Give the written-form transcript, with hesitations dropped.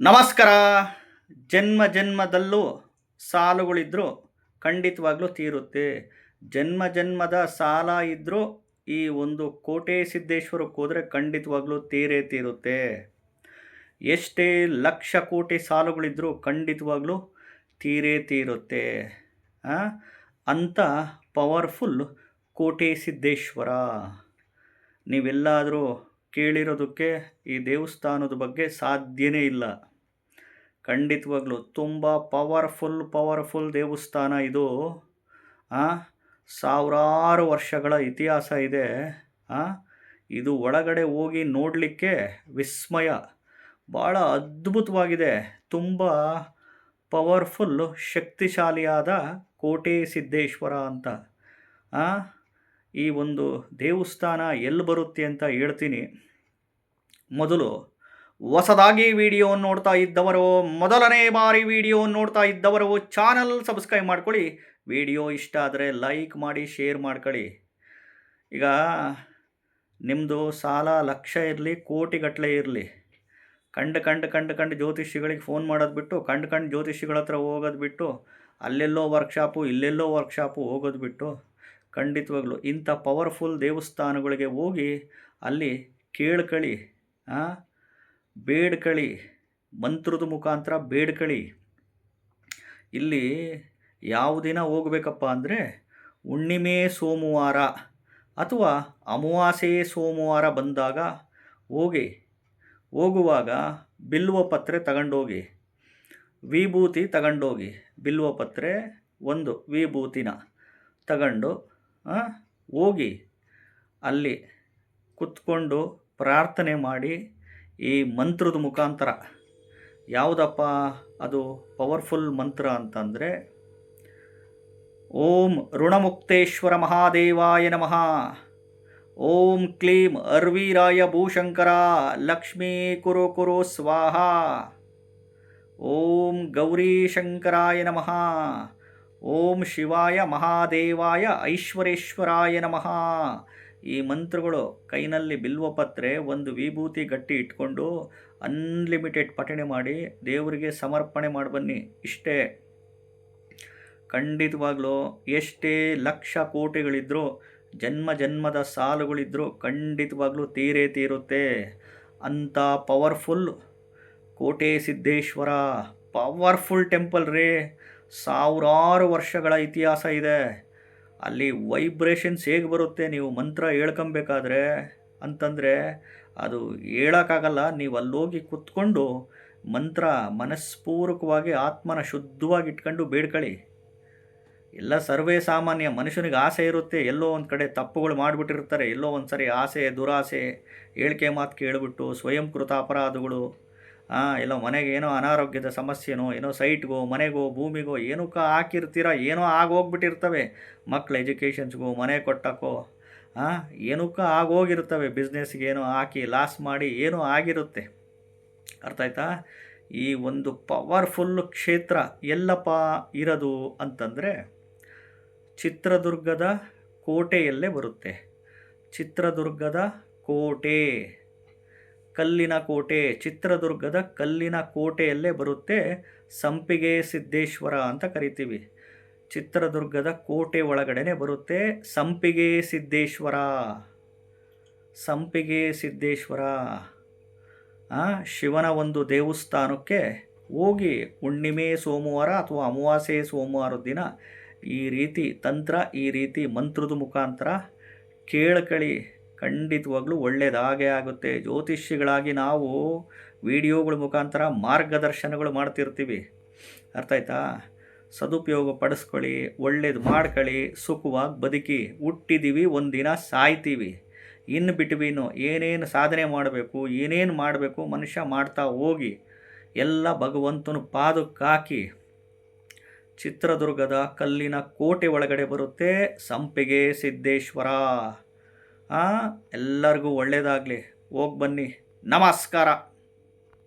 ನಮಸ್ಕಾರ. ಜನ್ಮ ಜನ್ಮದಲ್ಲೂ ಸಾಲುಗಳಿದ್ರೂ ಖಂಡಿತವಾಗ್ಲೂ ತೀರುತ್ತೆ. ಜನ್ಮ ಜನ್ಮದ ಸಾಲ ಇದ್ದರೂ ಈ ಒಂದು ಕೋಟೆ ಸಿದ್ದೇಶ್ವರಕ್ಕೆ ಹೋದರೆ ಖಂಡಿತವಾಗ್ಲೂ ತೀರೇ ತೀರುತ್ತೆ. ಎಷ್ಟೇ ಲಕ್ಷ ಕೋಟಿ ಸಾಲುಗಳಿದ್ರೂ ಖಂಡಿತವಾಗ್ಲೂ ತೀರೇ ತೀರುತ್ತೆ. ಆ? ಅಂಥ ಪವರ್ಫುಲ್ ಕೋಟೆ ಸಿದ್ದೇಶ್ವರ ನೀವೆಲ್ಲಾದರೂ ಕೇಳಿರೋದಕ್ಕೆ ಈ ದೇವಸ್ಥಾನದ ಬಗ್ಗೆ ಸಾಧ್ಯನೇ ಇಲ್ಲ. ಖಂಡಿತವಾಗ್ಲೂ ತುಂಬ ಪವರ್ಫುಲ್ ದೇವಸ್ಥಾನ ಇದು. ಸಾವಿರಾರು ವರ್ಷಗಳ ಇತಿಹಾಸ ಇದೆ. ಇದು ಒಳಗಡೆ ಹೋಗಿ ನೋಡಲಿಕ್ಕೆ ವಿಸ್ಮಯ, ಭಾಳ ಅದ್ಭುತವಾಗಿದೆ. ತುಂಬ ಪವರ್ಫುಲ್ ಶಕ್ತಿಶಾಲಿಯಾದ ಕೋಟೆ ಸಿದ್ದೇಶ್ವರ ಅಂತ. ಈ ಒಂದು ದೇವಸ್ಥಾನ ಎಲ್ಲಿ ಬರುತ್ತೆ ಅಂತ ಹೇಳ್ತೀನಿ. ಮೊದಲು ಹೊಸದಾಗಿ ವಿಡಿಯೋವನ್ನು ನೋಡ್ತಾ ಇದ್ದವರು, ಮೊದಲನೇ ಬಾರಿ ವಿಡಿಯೋವನ್ನು ನೋಡ್ತಾ ಇದ್ದವರು ಚಾನಲ್ ಸಬ್ಸ್ಕ್ರೈಬ್ ಮಾಡ್ಕೊಳ್ಳಿ. ವಿಡಿಯೋ ಇಷ್ಟ ಆದರೆ ಲೈಕ್ ಮಾಡಿ, ಶೇರ್ ಮಾಡ್ಕೊಳ್ಳಿ. ಈಗ ನಿಮ್ಮದು ಸಾಲ ಲಕ್ಷ ಇರಲಿ, ಕೋಟಿಗಟ್ಟಲೆ ಇರಲಿ, ಕಂಡು ಜ್ಯೋತಿಷಿಗಳಿಗೆ ಫೋನ್ ಮಾಡೋದು ಬಿಟ್ಟು, ಕಂಡು ಜ್ಯೋತಿಷಿಗಳ ಹತ್ರ ಹೋಗೋದು ಬಿಟ್ಟು, ಅಲ್ಲೆಲ್ಲೋ ವರ್ಕ್ಶಾಪು ಇಲ್ಲೆಲ್ಲೋ ವರ್ಕ್ಶಾಪು ಹೋಗೋದು ಬಿಟ್ಟು, ಖಂಡಿತವಾಗ್ಲೂ ಇಂಥ ಪವರ್ಫುಲ್ ದೇವಸ್ಥಾನಗಳಿಗೆ ಹೋಗಿ ಅಲ್ಲಿ ಕೇಳ್ಕೊಳ್ಳಿ, ಬೇಡ್ಕೊಳ್ಳಿ, ಮಂತ್ರದ ಮುಖಾಂತರ ಬೇಡ್ಕೊಳ್ಳಿ. ಇಲ್ಲಿ ಯಾವ ದಿನ ಹೋಗಬೇಕಪ್ಪ ಅಂದರೆ ಹುಣ್ಣಿಮೆ ಸೋಮವಾರ ಅಥವಾ ಅಮಾವಾಸ್ಯೆ ಸೋಮವಾರ ಬಂದಾಗ ಹೋಗುವಾಗ ಬಿಲ್ವ ಪತ್ರೆ ತಗೊಂಡೋಗಿ, ವಿಭೂತಿ ತಗೊಂಡೋಗಿ, ಬಿಲ್ವ ಪತ್ರೆ ಒಂದು ವಿಭೂತಿನ ತಗೊಂಡು ಹೋಗಿ ಅಲ್ಲಿ ಕುತ್ಕೊಂಡು ಪ್ರಾರ್ಥನೆ ಮಾಡಿ ಈ ಮಂತ್ರದ ಮುಖಾಂತರ. ಯಾವುದಪ್ಪ ಅದು ಪವರ್ಫುಲ್ ಮಂತ್ರ ಅಂತಂದರೆ, ಓಂ ಋಣಮುಕ್ತೇಶ್ವರ ಮಹಾದೇವಾಯ ನಮಃ, ಓಂ ಕ್ಲೀಂ ಅರ್ವೀರಾಯ ಭೂಶಂಕರ ಲಕ್ಷ್ಮೀ ಕುರು ಸ್ವಾಹ, ಓಂ ಗೌರಿ ಶಂಕರಾಯ ನಮಃ, ಓಂ ಶಿವಾಯ ಮಹಾದೇವಾಯ ಐಶ್ವರೇಶ್ವರಾಯ ನಮಃ. ಈ ಮಂತ್ರಗಳು ಕೈನಲ್ಲಿ ಬಿಲ್ವಪತ್ರೆ ಒಂದು ವಿಭೂತಿ ಗಟ್ಟಿ ಇಟ್ಕೊಂಡು ಅನ್ಲಿಮಿಟೆಡ್ ಪಠಣೆ ಮಾಡಿ ದೇವರಿಗೆ ಸಮರ್ಪಣೆ ಮಾಡಿ ಬನ್ನಿ. ಇಷ್ಟೇ. ಖಂಡಿತವಾಗ್ಲೂ ಎಷ್ಟೇ ಲಕ್ಷ ಕೋಟಿಗಳಿದ್ರೂ, ಜನ್ಮದ ಸಾಲುಗಳಿದ್ರೂ ಖಂಡಿತವಾಗ್ಲೂ ತೀರೇ ತೀರುತ್ತೆ. ಅಂಥ ಪವರ್ಫುಲ್ ಕೋಟೆ ಸಿದ್ದೇಶ್ವರ ಪವರ್ಫುಲ್ ಟೆಂಪಲ್ ರೀ. ಸಾವಿರಾರು ವರ್ಷಗಳ ಇತಿಹಾಸ ಇದೆ. ಅಲ್ಲಿ ವೈಬ್ರೇಷನ್ಸ್ ಹೇಗೆ ಬರುತ್ತೆ ನೀವು ಮಂತ್ರ ಹೇಳ್ಕೊಬೇಕಾದ್ರೆ ಅಂತಂದರೆ ಅದು ಹೇಳೋಕ್ಕಾಗಲ್ಲ. ನೀವು ಅಲ್ಲೋಗಿ ಕೂತ್ಕೊಂಡು ಮಂತ್ರ ಮನಸ್ಪೂರ್ವಕವಾಗಿ ಆತ್ಮನ ಶುದ್ಧವಾಗಿ ಇಟ್ಕೊಂಡು ಬೇಡ್ಕೊಳ್ಳಿ. ಎಲ್ಲ ಸರ್ವೇ ಸಾಮಾನ್ಯ. ಮನುಷ್ಯನಿಗೆ ಆಸೆ ಇರುತ್ತೆ, ಎಲ್ಲೋ ಒಂದು ಕಡೆ ತಪ್ಪುಗಳು ಮಾಡಿಬಿಟ್ಟಿರ್ತಾರೆ, ಎಲ್ಲೋ ಒಂದು ಸರಿ ಆಸೆ ದುರಾಸೆ ಹೇಳಿಕೆ ಮಾತು ಕೇಳಿಬಿಟ್ಟು ಸ್ವಯಂಕೃತ ಅಪರಾಧಗಳು, ಎಲ್ಲೋ ಮನೆಗೆ ಏನೋ ಅನಾರೋಗ್ಯದ ಸಮಸ್ಯೆನೋ, ಏನೋ ಸೈಟ್ಗೋ ಮನೆಗೋ ಭೂಮಿಗೋ ಏನಕ್ಕೆ ಹಾಕಿರ್ತೀರ, ಏನೋ ಆಗೋಗ್ಬಿಟ್ಟಿರ್ತವೆ. ಮಕ್ಳ ಎಜುಕೇಷನ್ಸ್ಗೋ ಮನೆ ಕೊಟ್ಟಕ್ಕೋ ಏನಕ್ಕೆ ಆಗೋಗಿರ್ತವೆ. ಬಿಸ್ನೆಸ್ಗೆ ಏನೋ ಹಾಕಿ ಲಾಸ್ ಮಾಡಿ ಏನೋ ಆಗಿರುತ್ತೆ. ಅರ್ಥ ಆಯ್ತಾ? ಈ ಒಂದು ಪವರ್ಫುಲ್ ಕ್ಷೇತ್ರ ಎಲ್ಲಪ್ಪ ಇರೋದು ಅಂತಂದರೆ ಚಿತ್ರದುರ್ಗದ ಕೋಟೆಯಲ್ಲೇ ಬರುತ್ತೆ. ಚಿತ್ರದುರ್ಗದ ಕೋಟೆ, ಕಲ್ಲಿನ ಕೋಟೆ, ಚಿತ್ರದುರ್ಗದ ಕಲ್ಲಿನ ಕೋಟೆಯಲ್ಲೇ ಬರುತ್ತೆ. ಸಂಪಿಗೆ ಸಿದ್ದೇಶ್ವರ ಅಂತ ಕರಿತೀವಿ. ಚಿತ್ರದುರ್ಗದ ಕೋಟೆ ಒಳಗಡೆನೆ ಬರುತ್ತೆ ಸಂಪಿಗೆ ಸಿದ್ದೇಶ್ವರ. ಸಂಪಿಗೆ ಸಿದ್ದೇಶ್ವರ ಶಿವನ ಒಂದು ದೇವಸ್ಥಾನಕ್ಕೆ ಹೋಗಿ ಹುಣ್ಣಿಮೆ ಸೋಮವಾರ ಅಥವಾ ಅಮಾವಾಸ್ಯೆ ಸೋಮವಾರದ ದಿನ ಈ ರೀತಿ ತಂತ್ರ, ಈ ರೀತಿ ಮಂತ್ರದ ಮುಖಾಂತರ ಕೇಳ್ಕೊಳ್ಳಿ. ಖಂಡಿತವಾಗ್ಲೂ ಒಳ್ಳೆಯದಾಗೇ ಆಗುತ್ತೆ. ಜ್ಯೋತಿಷಿಗಳಾಗಿ ನಾವು ವಿಡಿಯೋಗಳ ಮುಖಾಂತರ ಮಾರ್ಗದರ್ಶನಗಳು ಮಾಡ್ತಿರ್ತೀವಿ. ಅರ್ಥ ಆಯ್ತಾ? ಸದುಪಯೋಗ ಪಡಿಸ್ಕೊಳ್ಳಿ, ಒಳ್ಳೇದು ಮಾಡ್ಕೊಳ್ಳಿ, ಸುಖವಾಗಿ ಬದುಕಿ. ಹುಟ್ಟಿದ್ದೀವಿ, ಒಂದಿನ ಸಾಯ್ತೀವಿ. ಇನ್ನು ಬಿಟ್ವೀನು ಏನೇನು ಸಾಧನೆ ಮಾಡಬೇಕು, ಏನೇನು ಮಾಡಬೇಕು ಮನುಷ್ಯ ಮಾಡ್ತಾ ಹೋಗಿ ಎಲ್ಲ ಭಗವಂತನ ಪಾದಕ್ಕಾಕಿ ಚಿತ್ರದುರ್ಗದ ಕಲ್ಲಿನ ಕೋಟೆ ಒಳಗಡೆ ಬರುತ್ತೆ ಸಂಪಿಗೆ ಸಿದ್ದೇಶ್ವರ. ಎಲ್ಲರಿಗೂ ಒಳ್ಳೆಯದಾಗಲಿ. ಹೋಗಿ ಬನ್ನಿ. ನಮಸ್ಕಾರ.